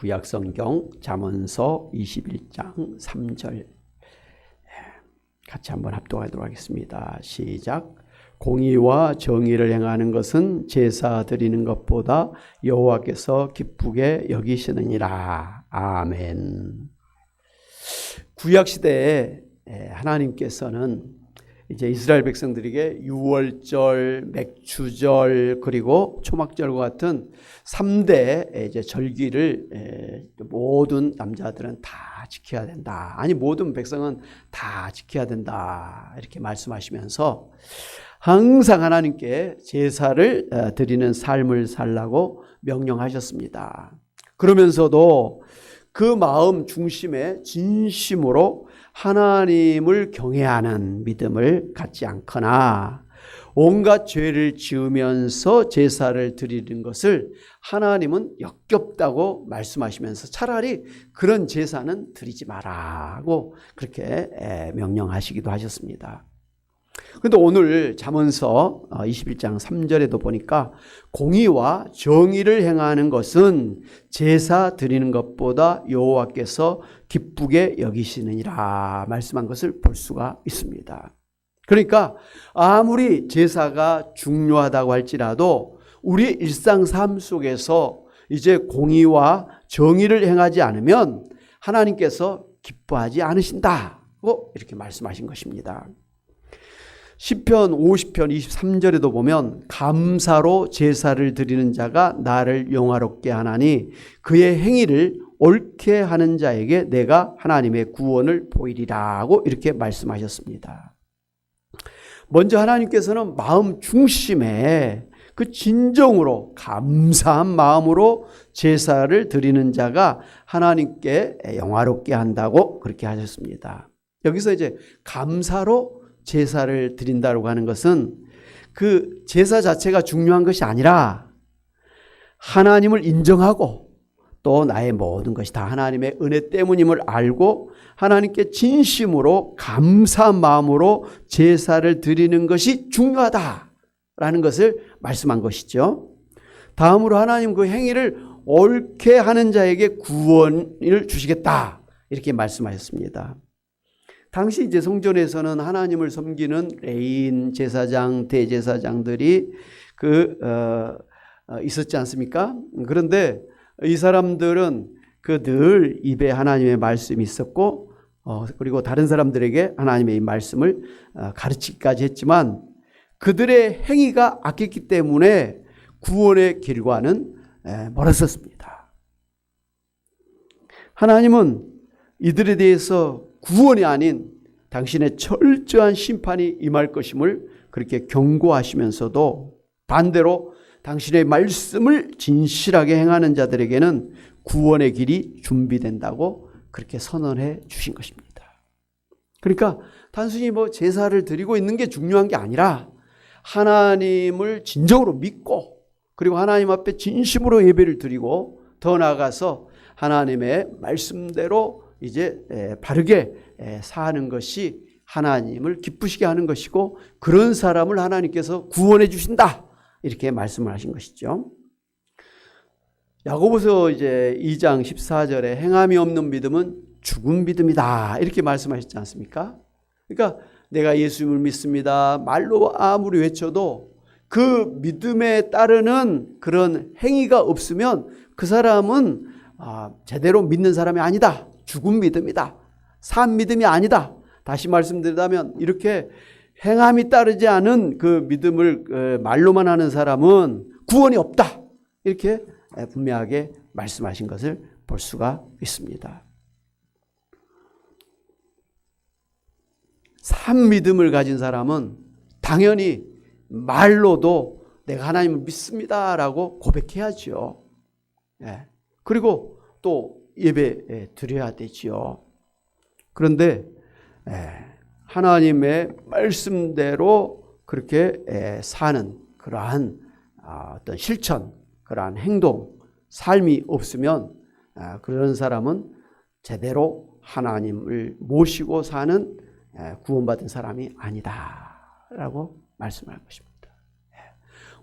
구약성경 잠언서 21장 3절 같이 한번 합독하도록 하겠습니다. 시작. 공의와 정의를 행하는 것은 제사 드리는 것보다 여호와께서 기쁘게 여기시느니라. 아멘. 구약시대에 하나님께서는 이제 이스라엘 백성들에게 유월절, 맥추절, 그리고 초막절과 같은 3대 이제 절기를 모든 남자들은 다 지켜야 된다. 아니, 모든 백성은 다 지켜야 된다. 이렇게 말씀하시면서 항상 하나님께 제사를 드리는 삶을 살라고 명령하셨습니다. 그러면서도 그 마음 중심에 진심으로 하나님을 경외하는 믿음을 갖지 않거나 온갖 죄를 지으면서 제사를 드리는 것을 하나님은 역겹다고 말씀하시면서 차라리 그런 제사는 드리지 마라고 그렇게 명령하시기도 하셨습니다. 그런데 오늘 잠언서 21장 3절에도 보니까 공의와 정의를 행하는 것은 제사 드리는 것보다 여호와께서 기쁘게 여기시느니라 말씀한 것을 볼 수가 있습니다. 그러니까 아무리 제사가 중요하다고 할지라도 우리 일상 삶 속에서 이제 공의와 정의를 행하지 않으면 하나님께서 기뻐하지 않으신다고 이렇게 말씀하신 것입니다. 시편 50편 23절에도 보면 감사로 제사를 드리는 자가 나를 영화롭게 하나니 그의 행위를 옳게 하는 자에게 내가 하나님의 구원을 보이리라고 이렇게 말씀하셨습니다. 먼저 하나님께서는 마음 중심에 그 진정으로 감사한 마음으로 제사를 드리는 자가 하나님께 영화롭게 한다고 그렇게 하셨습니다. 여기서 이제 감사로 제사를 드린다고 하는 것은 그 제사 자체가 중요한 것이 아니라 하나님을 인정하고 또 나의 모든 것이 다 하나님의 은혜 때문임을 알고 하나님께 진심으로 감사한 마음으로 제사를 드리는 것이 중요하다라는 것을 말씀한 것이죠. 다음으로 하나님 그 행위를 옳게 하는 자에게 구원을 주시겠다 이렇게 말씀하셨습니다. 당시 이제 성전에서는 하나님을 섬기는 레위인 제사장, 대제사장들이 있었지 않습니까? 그런데 이 사람들은 늘 입에 하나님의 말씀이 있었고, 그리고 다른 사람들에게 하나님의 이 말씀을 가르치기까지 했지만 그들의 행위가 악했기 때문에 구원의 길과는 멀었었습니다. 하나님은 이들에 대해서 구원이 아닌 당신의 철저한 심판이 임할 것임을 그렇게 경고하시면서도 반대로 당신의 말씀을 진실하게 행하는 자들에게는 구원의 길이 준비된다고 그렇게 선언해 주신 것입니다. 그러니까 단순히 제사를 드리고 있는 게 중요한 게 아니라 하나님을 진정으로 믿고 그리고 하나님 앞에 진심으로 예배를 드리고 더 나아가서 하나님의 말씀대로 이제 바르게 사는 것이 하나님을 기쁘시게 하는 것이고 그런 사람을 하나님께서 구원해 주신다 이렇게 말씀을 하신 것이죠. 야고보서 이제 2장 14절에 행함이 없는 믿음은 죽은 믿음이다 이렇게 말씀하셨지 않습니까? 그러니까 내가 예수님을 믿습니다 말로 아무리 외쳐도 그 믿음에 따르는 그런 행위가 없으면 그 사람은 제대로 믿는 사람이 아니다. 죽은 믿음이다. 산 믿음이 아니다. 다시 말씀드리자면 이렇게 행함이 따르지 않은 그 믿음을 말로만 하는 사람은 구원이 없다. 이렇게 분명하게 말씀하신 것을 볼 수가 있습니다. 산 믿음을 가진 사람은 당연히 말로도 내가 하나님을 믿습니다라고 고백해야죠. 그리고 또 예배 드려야 되지요. 그런데 하나님의 말씀대로 그렇게 사는 그러한 어떤 실천, 그러한 행동, 삶이 없으면 그런 사람은 제대로 하나님을 모시고 사는 구원받은 사람이 아니다라고 말씀할 것입니다.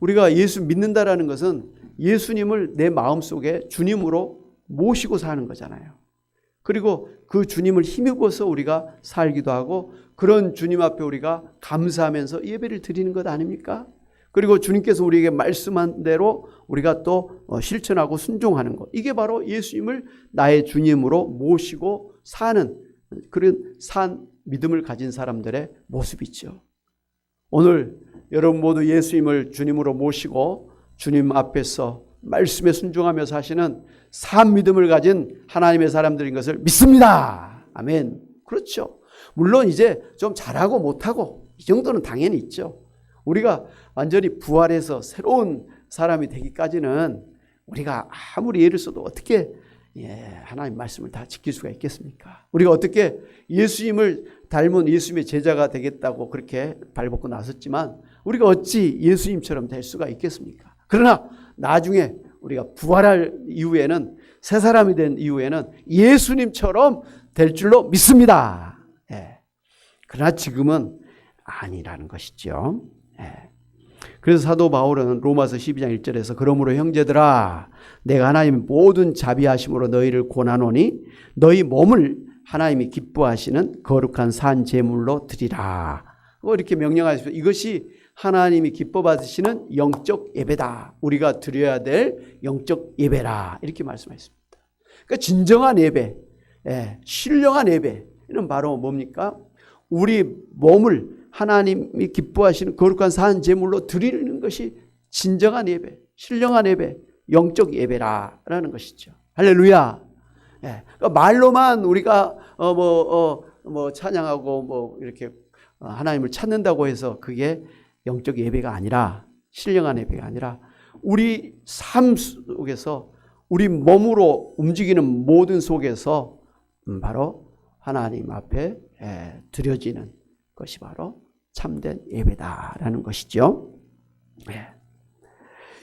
우리가 예수 믿는다라는 것은 예수님을 내 마음속에 주님으로 모시고 사는 거잖아요. 그리고 그 주님을 힘입어서 우리가 살기도 하고 그런 주님 앞에 우리가 감사하면서 예배를 드리는 것 아닙니까? 그리고 주님께서 우리에게 말씀한 대로 우리가 또 실천하고 순종하는 것. 이게 바로 예수님을 나의 주님으로 모시고 사는 그런 믿음을 가진 사람들의 모습이죠. 오늘 여러분 모두 예수님을 주님으로 모시고 주님 앞에서 말씀에 순종하며 사시는 믿음을 가진 하나님의 사람들인 것을 믿습니다. 아멘. 그렇죠. 물론 이제 좀 잘하고 못하고 이 정도는 당연히 있죠. 우리가 완전히 부활해서 새로운 사람이 되기까지는 우리가 아무리 애를 써도 어떻게 하나님 말씀을 다 지킬 수가 있겠습니까? 우리가 어떻게 예수님을 닮은 예수님의 제자가 되겠다고 그렇게 발벗고 나섰지만 우리가 어찌 예수님처럼 될 수가 있겠습니까? 그러나 나중에 우리가 부활할 이후에는 새 사람이 된 이후에는 예수님처럼 될 줄로 믿습니다. 그러나 지금은 아니라는 것이죠. 그래서 사도 바울은 로마서 12장 1절에서 그러므로 형제들아 내가 하나님의 모든 자비하심으로 너희를 권하노니 너희 몸을 하나님이 기뻐하시는 거룩한 산 제물로 드리라. 이렇게 명령하십시오. 이것이 하나님이 기뻐 받으시는 영적 예배다. 우리가 드려야 될 영적 예배라. 이렇게 말씀하셨습니다. 그러니까 진정한 예배, 신령한 예배는 바로 뭡니까? 우리 몸을 하나님이 기뻐하시는 거룩한 산 제물로 드리는 것이 진정한 예배, 신령한 예배, 영적 예배라는 것이죠. 할렐루야. 그러니까 말로만 우리가 찬양하고 이렇게 하나님을 찾는다고 해서 그게 영적 예배가 아니라 신령한 예배가 아니라 우리 삶 속에서 우리 몸으로 움직이는 모든 속에서 바로 하나님 앞에 드려지는 것이 바로 참된 예배다라는 것이죠.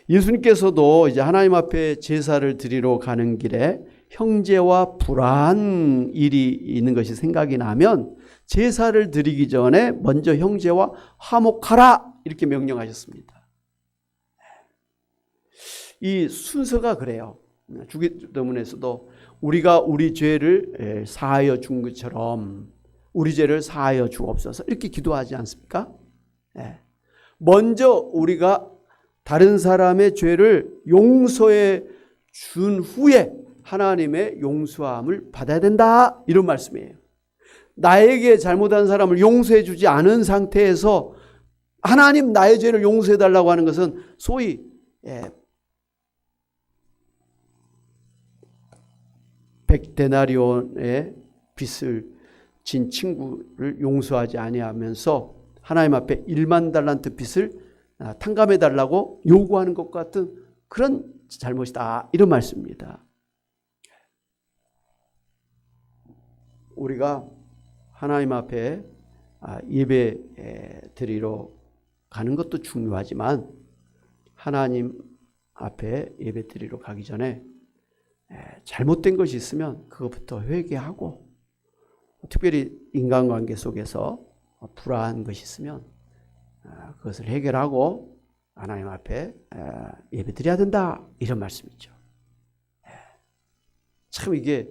예수님께서도 이제 하나님 앞에 제사를 드리러 가는 길에 형제와 불화한 일이 있는 것이 생각이 나면 제사를 드리기 전에 먼저 형제와 화목하라 이렇게 명령하셨습니다. 이 순서가 그래요. 주기도문에서도 우리가 우리 죄를 사하여 준 것처럼 우리 죄를 사하여 주옵소서 이렇게 기도하지 않습니까? 먼저 우리가 다른 사람의 죄를 용서해 준 후에 하나님의 용서함을 받아야 된다 이런 말씀이에요. 나에게 잘못한 사람을 용서해 주지 않은 상태에서 하나님 나의 죄를 용서해 달라고 하는 것은 소위 100데나리온의 빚을 진 친구를 용서하지 아니하면서 하나님 앞에 1만 달란트 빚을 탕감해 달라고 요구하는 것 같은 그런 잘못이다 이런 말씀입니다. 우리가 하나님 앞에 예배 드리러 가는 것도 중요하지만 하나님 앞에 예배 드리러 가기 전에 잘못된 것이 있으면 그것부터 회개하고 특별히 인간관계 속에서 불화한 것이 있으면 그것을 해결하고 하나님 앞에 예배 드려야 된다 이런 말씀이죠. 참 이게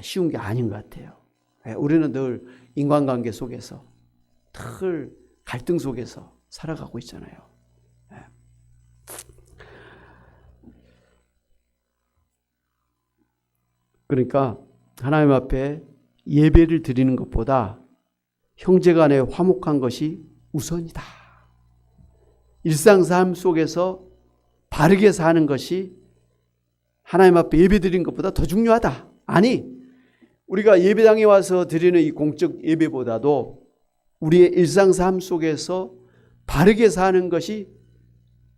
쉬운 게 아닌 것 같아요. 우리는 늘 인간관계 속에서 늘 갈등 속에서 살아가고 있잖아요. 그러니까 하나님 앞에 예배를 드리는 것보다 형제간에 화목한 것이 우선이다. 일상 삶 속에서 바르게 사는 것이 하나님 앞에 예배 드리는 것보다 더 중요하다. 아니, 우리가 예배당에 와서 드리는 이 공적 예배보다도 우리의 일상 삶 속에서 바르게 사는 것이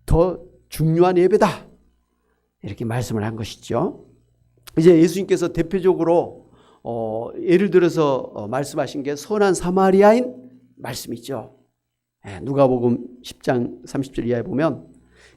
더 중요한 예배다. 이렇게 말씀을 한 것이죠. 이제 예수님께서 대표적으로 예를 들어서 말씀하신 게 선한 사마리아인 말씀이죠. 누가복음 10장 30절 이하에 보면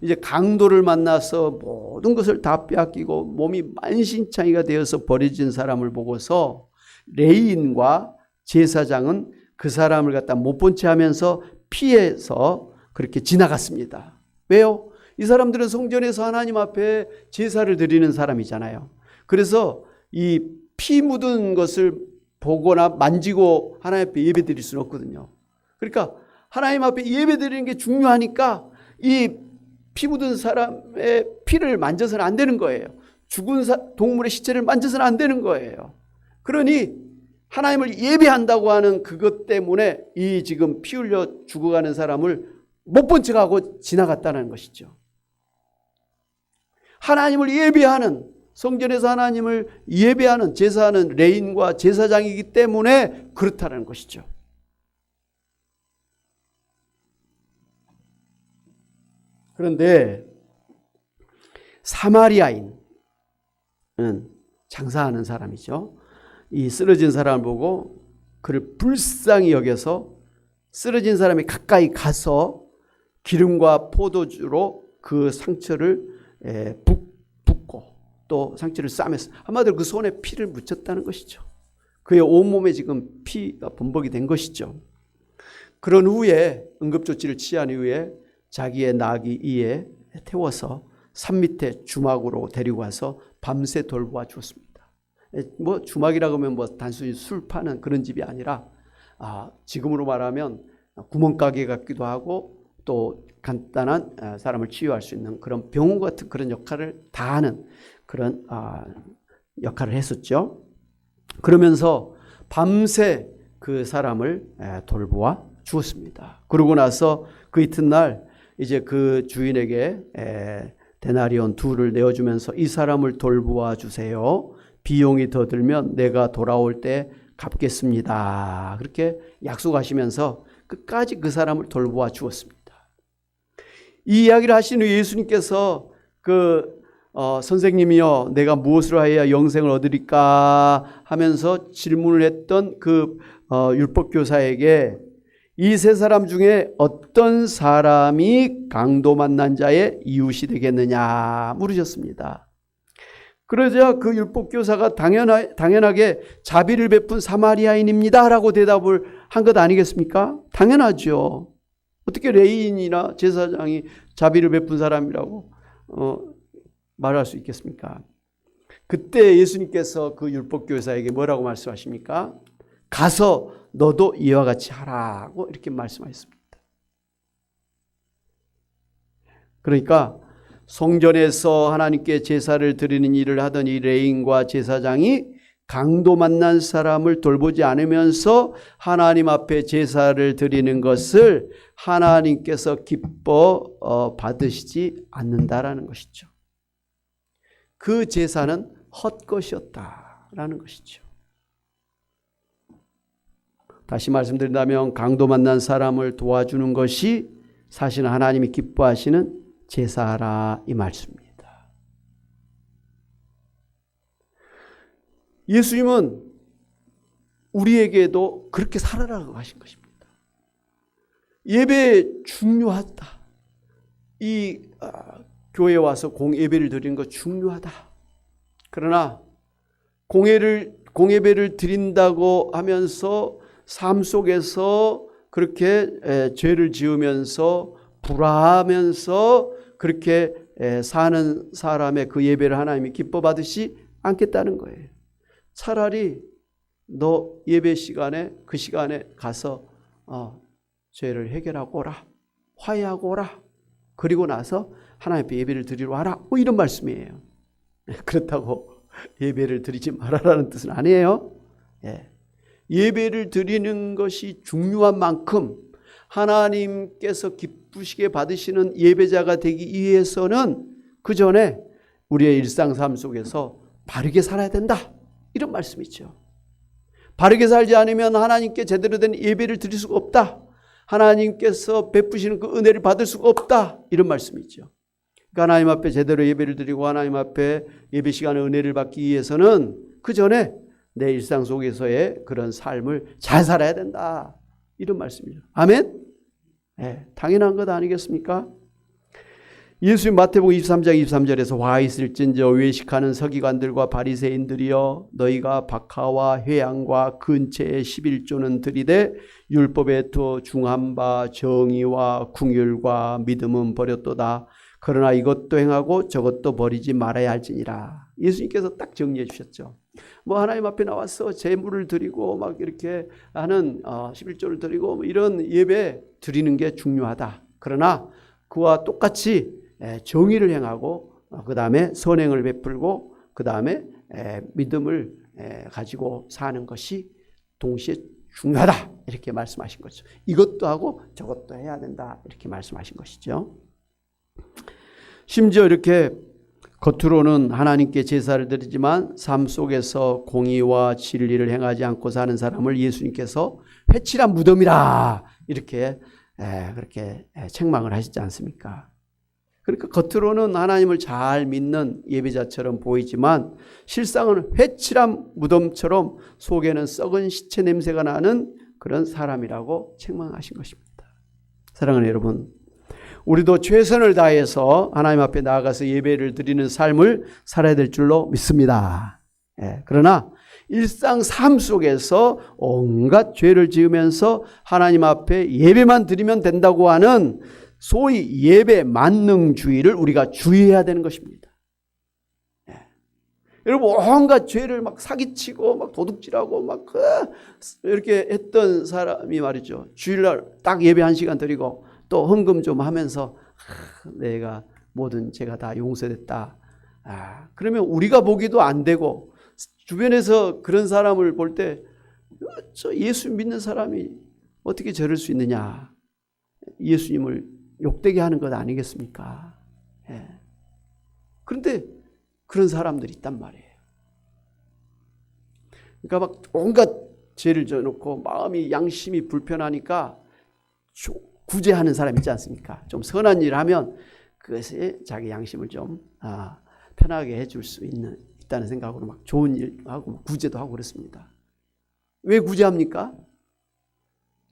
이제 강도를 만나서 모든 것을 다 빼앗기고 몸이 만신창이가 되어서 버려진 사람을 보고서 레위인과 제사장은 그 사람을 갖다 못 본 채 하면서 피해서 그렇게 지나갔습니다. 왜요? 이 사람들은 성전에서 하나님 앞에 제사를 드리는 사람이잖아요. 그래서 이 피 묻은 것을 보거나 만지고 하나님 앞에 예배 드릴 수는 없거든요. 그러니까 하나님 앞에 예배 드리는 게 중요하니까 이 피 묻은 사람의 피를 만져서는 안 되는 거예요. 죽은 동물의 시체를 만져서는 안 되는 거예요. 그러니 하나님을 예배한다고 하는 그것 때문에 이 지금 피 흘려 죽어가는 사람을 못 본 척하고 지나갔다는 것이죠. 하나님을 예배하는, 성전에서 하나님을 예배하는, 제사하는 레인과 제사장이기 때문에 그렇다는 것이죠. 그런데 사마리아인은 장사하는 사람이죠. 이 쓰러진 사람을 보고 그를 불쌍히 여겨서 쓰러진 사람이 가까이 가서 기름과 포도주로 그 상처를 붓고 또 상처를 싸매서 한마디로 그 손에 피를 묻혔다는 것이죠. 그의 온몸에 지금 피가 범벅이 된 것이죠. 그런 후에 응급조치를 취한 이후에 자기의 나귀 위에 태워서 산 밑에 주막으로 데리고 와서 밤새 돌보아 주었습니다. 뭐 주막이라고 하면 뭐 단순히 술 파는 그런 집이 아니라 지금으로 말하면 구멍가게 같기도 하고 또 간단한 사람을 치유할 수 있는 그런 병원 같은 그런 역할을 다 하는 그런 역할을 했었죠. 그러면서 밤새 그 사람을 돌보아 주었습니다. 그러고 나서 그 이튿날 이제 그 주인에게 데나리온 2를 내어주면서 이 사람을 돌보아 주세요. 비용이 더 들면 내가 돌아올 때 갚겠습니다. 그렇게 약속하시면서 끝까지 그 사람을 돌보아 주었습니다. 이 이야기를 하신 후 예수님께서 선생님이여 내가 무엇을 하여야 영생을 얻으리까 하면서 질문을 했던 그 율법교사에게 이 세 사람 중에 어떤 사람이 강도 만난 자의 이웃이 되겠느냐 물으셨습니다. 그러자 그 율법교사가 당연하게 자비를 베푼 사마리아인입니다 라고 대답을 한 것 아니겠습니까? 당연하죠. 어떻게 레위인이나 제사장이 자비를 베푼 사람이라고 말할 수 있겠습니까? 그때 예수님께서 그 율법교사에게 뭐라고 말씀하십니까? 가서 너도 이와 같이 하라고 이렇게 말씀하셨습니다. 그러니까 성전에서 하나님께 제사를 드리는 일을 하던 이 레위인과 제사장이 강도 만난 사람을 돌보지 않으면서 하나님 앞에 제사를 드리는 것을 하나님께서 기뻐 받으시지 않는다라는 것이죠. 그 제사는 헛것이었다라는 것이죠. 다시 말씀드린다면 강도 만난 사람을 도와주는 것이 사실은 하나님이 기뻐하시는 제사라 이 말씀입니다. 예수님은 우리에게도 그렇게 살아라고 하신 것입니다. 예배 중요하다. 이 교회에 와서 공예배를 드리는 거 중요하다. 그러나 공예배를 드린다고 하면서 삶 속에서 그렇게 죄를 지으면서 불화하면서 그렇게 사는 사람의 그 예배를 하나님이 기뻐 받으시 않겠다는 거예요. 차라리 너 예배 시간에 그 시간에 가서 죄를 해결하고 오라. 화해하고 오라. 그리고 나서 하나님 앞에 예배를 드리러 와라. 뭐 이런 말씀이에요. 그렇다고 예배를 드리지 말아라는 뜻은 아니에요. 예배를 드리는 것이 중요한 만큼 하나님께서 기쁘시게 받으시는 예배자가 되기 위해서는 그 전에 우리의 일상 삶 속에서 바르게 살아야 된다. 이런 말씀이죠. 바르게 살지 않으면 하나님께 제대로 된 예배를 드릴 수가 없다. 하나님께서 베푸시는 그 은혜를 받을 수가 없다. 이런 말씀이죠. 그러니까 하나님 앞에 제대로 예배를 드리고 하나님 앞에 예배 시간에 은혜를 받기 위해서는 그 전에 내 일상 속에서의 그런 삶을 잘 살아야 된다. 이런 말씀이죠. 아멘? 당연한 것 아니겠습니까? 예수님 마태복음 23장 23절에서 와 있을진저 외식하는 서기관들과 바리새인들이여 너희가 박하와 회양과 근처의 11조는 들이되 율법에 더 중한 바 정의와 궁율과 믿음은 버렸도다. 그러나 이것도 행하고 저것도 버리지 말아야 할지니라. 예수님께서 딱 정리해 주셨죠. 뭐 하나님 앞에 나와서 제물을 드리고 막 이렇게 하는 11조를 드리고 뭐 이런 예배 드리는 게 중요하다. 그러나 그와 똑같이 정의를 행하고 그 다음에 선행을 베풀고 그 다음에 믿음을 가지고 사는 것이 동시에 중요하다. 이렇게 말씀하신 거죠. 이것도 하고 저것도 해야 된다. 이렇게 말씀하신 것이죠. 심지어 이렇게 겉으로는 하나님께 제사를 드리지만 삶 속에서 공의와 진리를 행하지 않고 사는 사람을 예수님께서 회칠한 무덤이라 이렇게 그렇게 책망을 하시지 않습니까? 그러니까 겉으로는 하나님을 잘 믿는 예배자처럼 보이지만 실상은 회칠한 무덤처럼 속에는 썩은 시체 냄새가 나는 그런 사람이라고 책망하신 것입니다. 사랑하는 여러분, 우리도 최선을 다해서 하나님 앞에 나아가서 예배를 드리는 삶을 살아야 될 줄로 믿습니다. 그러나 일상 삶 속에서 온갖 죄를 지으면서 하나님 앞에 예배만 드리면 된다고 하는 소위 예배 만능주의를 우리가 주의해야 되는 것입니다. 여러분, 온갖 죄를 막 사기치고 막 도둑질하고 막 이렇게 했던 사람이 말이죠. 주일날 딱 예배 1시간 드리고 또 헌금 좀 하면서 내가 모든 죄가 다 용서됐다. 그러면 우리가 보기도 안 되고 주변에서 그런 사람을 볼 때 저 예수 믿는 사람이 어떻게 저럴 수 있느냐. 예수님을 욕되게 하는 것 아니겠습니까? 그런데 그런 사람들이 있단 말이에요. 그러니까 막 온갖 죄를 져놓고 마음이 양심이 불편하니까 구제하는 사람 있지 않습니까? 좀 선한 일 하면 그것에 자기 양심을 좀 편하게 해줄 수 있다는 생각으로 막 좋은 일 하고 구제도 하고 그렇습니다. 왜 구제합니까?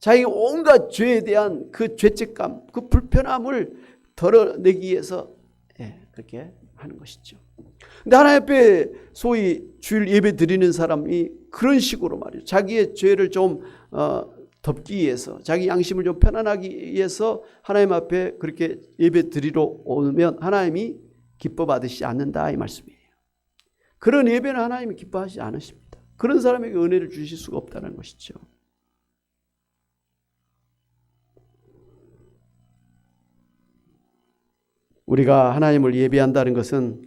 자기 온갖 죄에 대한 그 죄책감, 그 불편함을 덜어내기 위해서 그렇게 하는 것이죠. 근데 하나님 앞에 소위 주일 예배 드리는 사람이 그런 식으로 말이죠. 자기의 죄를 좀 덮기 위해서, 자기 양심을 좀 편안하기 위해서 하나님 앞에 그렇게 예배 드리러 오면 하나님이 기뻐 받으시지 않는다 이 말씀이에요. 그런 예배는 하나님이 기뻐하지 않으십니다. 그런 사람에게 은혜를 주실 수가 없다는 것이죠. 우리가 하나님을 예배한다는 것은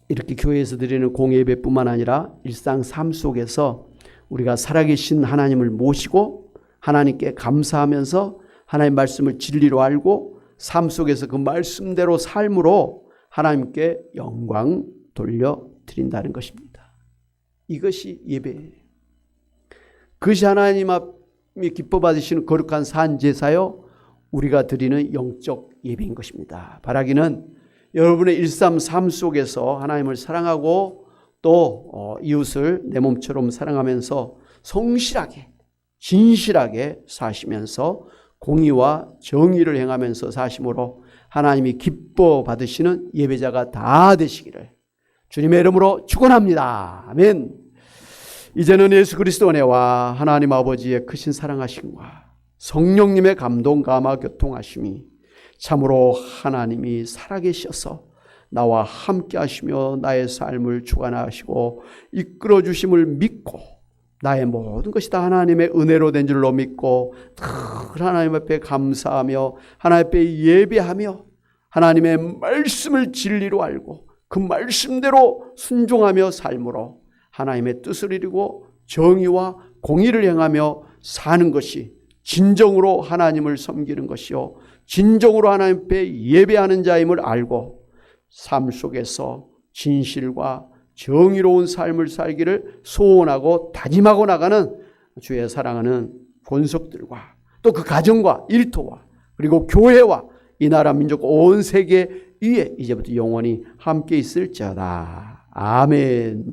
이렇게 교회에서 드리는 공예배뿐만 아니라 일상 삶 속에서 우리가 살아계신 하나님을 모시고 하나님께 감사하면서 하나님 말씀을 진리로 알고 삶 속에서 그 말씀대로 삶으로 하나님께 영광 돌려드린다는 것입니다. 이것이 예배예요. 그것이 하나님 앞이 기뻐 받으시는 거룩한 산제사요 우리가 드리는 영적 예배인 것입니다. 바라기는 여러분의 일상 삶 속에서 하나님을 사랑하고 또 이웃을 내 몸처럼 사랑하면서 성실하게 진실하게 사시면서 공의와 정의를 행하면서 사심으로 하나님이 기뻐 받으시는 예배자가 다 되시기를 주님의 이름으로 축원합니다. 아멘. 이제는 예수 그리스도 은혜와 하나님 아버지의 크신 사랑하심과 성령님의 감동 감화 교통하심이 참으로 하나님이 살아계셔서 나와 함께 하시며 나의 삶을 주관하시고 이끌어 주심을 믿고 나의 모든 것이 다 하나님의 은혜로 된 줄로 믿고 늘 하나님 앞에 감사하며 하나님 앞에 예배하며 하나님의 말씀을 진리로 알고 그 말씀대로 순종하며 삶으로 하나님의 뜻을 이루고 정의와 공의를 행하며 사는 것이 진정으로 하나님을 섬기는 것이요 진정으로 하나님 앞에 예배하는 자임을 알고 삶 속에서 진실과 정의로운 삶을 살기를 소원하고 다짐하고 나가는 주의 사랑하는 권속들과 또 그 가정과 일터와 그리고 교회와 이 나라 민족 온 세계 위에 이제부터 영원히 함께 있을지어다. 아멘.